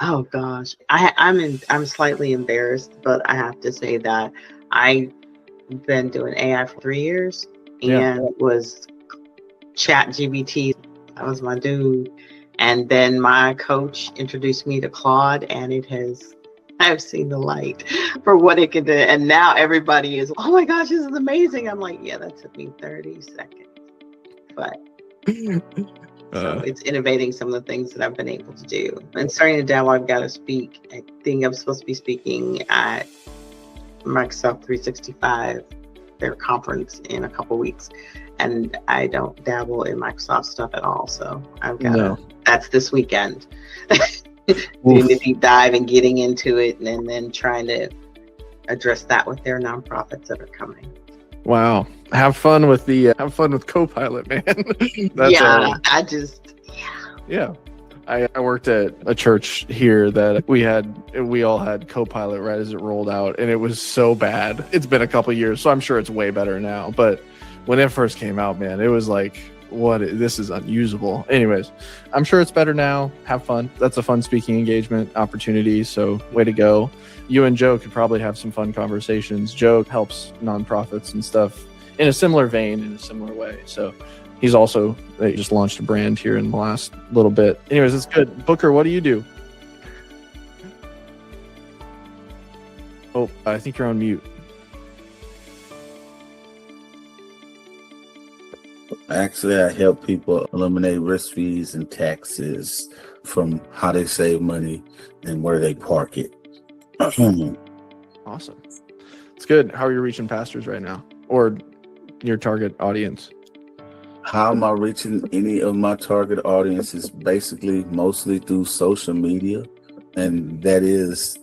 Oh gosh, I'm slightly embarrassed, but I have to say that I've been doing AI for 3 years Yeah. and was Chat GBT. That was my dude. And then my coach introduced me to Claude, and I've seen the light for what it can do. And now everybody is, oh my gosh, this is amazing. I'm like, yeah, that took me 30 seconds. But so it's innovating some of the things that I've been able to do. And starting to dabble, I've got to speak. I think I'm supposed to be speaking at Microsoft 365, their conference in a couple weeks. And I don't dabble in Microsoft stuff at all. So I've got that's this weekend. Doing the deep dive and getting into it, and then trying to address that with their nonprofits that are coming. Wow. Have fun with Copilot, man. Yeah. I worked at a church here that we all had Copilot right as it rolled out, and it was so bad. It's been a couple years, so I'm sure it's way better now. But when it first came out, man, it was like, this is unusable. Anyways, I'm sure it's better now. Have fun. That's a fun speaking engagement opportunity. So way to go. You and Joe could probably have some fun conversations. Joe helps nonprofits and stuff in a similar vein, in a similar way. So they just launched a brand here in the last little bit. Anyways, it's good. Booker, what do you do? Oh, I think you're on mute. Actually, I help people eliminate risk fees and taxes from how they save money and where they park it. Awesome. It's good. How are you reaching pastors right now, or your target audience? How am I reaching any of my target audiences? Basically, mostly through social media. And that is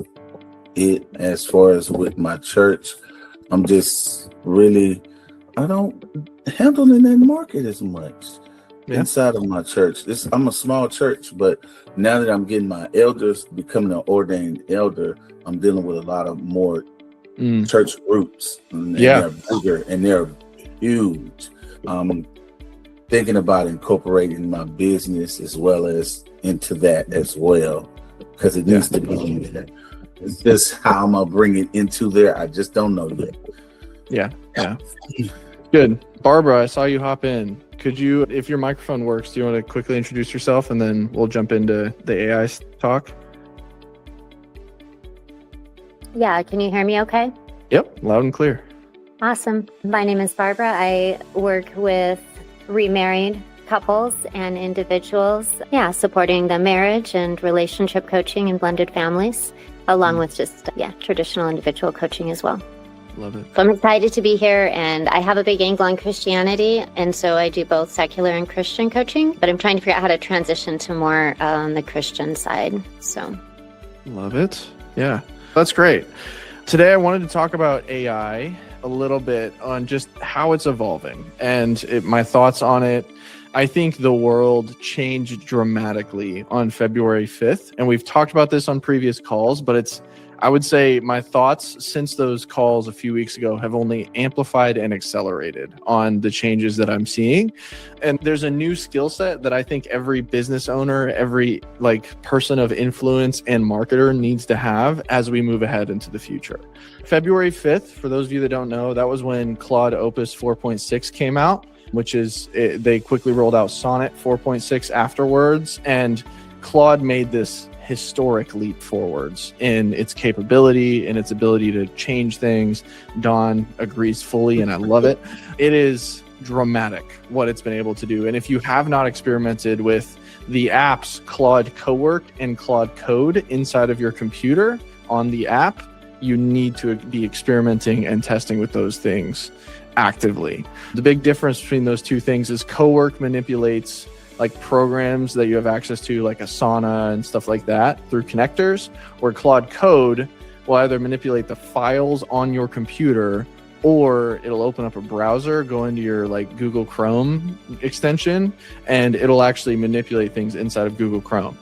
it. As far as with my church, I'm just really, I don't handle in that market as much inside of my church. I'm a small church, but now that I'm getting my elders, becoming an ordained elder, I'm dealing with a lot of more church groups. And they're bigger and they're huge. Thinking about incorporating my business as well as into that as well, because it needs to be in there. It's just how I'm gonna bring it into there. I just don't know yet. Yeah. Good. Barbara, I saw you hop in. Could you, if your microphone works, do you want to quickly introduce yourself, and then we'll jump into the AI talk? Yeah, can you hear me okay? Yep, loud and clear. Awesome. My name is Barbara. I work with remarried couples and individuals, supporting the marriage and relationship coaching and blended families, along with just, traditional individual coaching as well. Love it. So I'm excited to be here, and I have a big angle on Christianity, and so I do both secular and Christian coaching, but I'm trying to figure out how to transition to more on the Christian side. So love it. Yeah, that's great. Today I wanted to talk about AI a little bit on just how it's evolving and my thoughts on it. I think the world changed dramatically on February 5th, and we've talked about this on previous calls, but I would say my thoughts since those calls a few weeks ago have only amplified and accelerated on the changes that I'm seeing. And there's a new skill set that I think every business owner, every person of influence and marketer needs to have as we move ahead into the future. February 5th, for those of you that don't know, that was when Claude Opus 4.6 came out, which is, they quickly rolled out Sonnet 4.6 afterwards. And Claude made this historic leap forwards in its capability and its ability to change things. Don agrees fully, and I love it. It is dramatic what it's been able to do. And if you have not experimented with the apps Claude Cowork and Claude Code inside of your computer on the app, you need to be experimenting and testing with those things actively. The big difference between those two things is Cowork manipulates programs that you have access to, like Asana and stuff like that, through connectors, where Claude Code will either manipulate the files on your computer, or it'll open up a browser, go into your Google Chrome extension, and it'll actually manipulate things inside of Google Chrome.